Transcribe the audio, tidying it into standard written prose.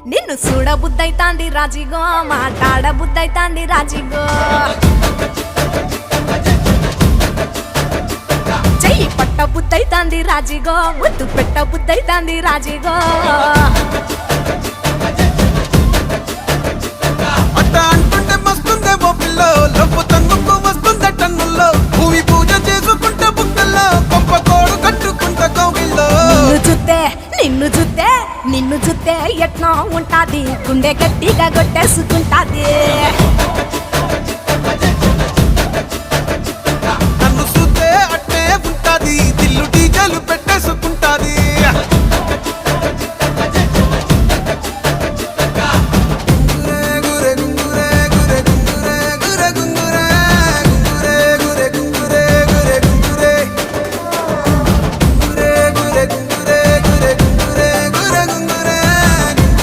నిన్ను చూడబుద్దైతాంది రాజిగో మాట్లాడబుద్దైతాంది రాజిగో చెయ్యి పట్టబుద్దైతాంది రాజిగో ముద్దు పెట్టబుద్దైతాంది రాజిగో అట్ట అంటుంటే మస్తుందేమో పిల్లో లబ్బు తంగుకు వస్తుందే టన్నుల్లో భూమి పూజ చేసుకుంటే బుక్కల్లో గొప్ప కోడు కట్టుకుంటే కౌగిల్లో నిన్ను చూస్తే ఎట్లా ఉంటాది గుండె గట్టిగా కొట్టేసుకుంటాది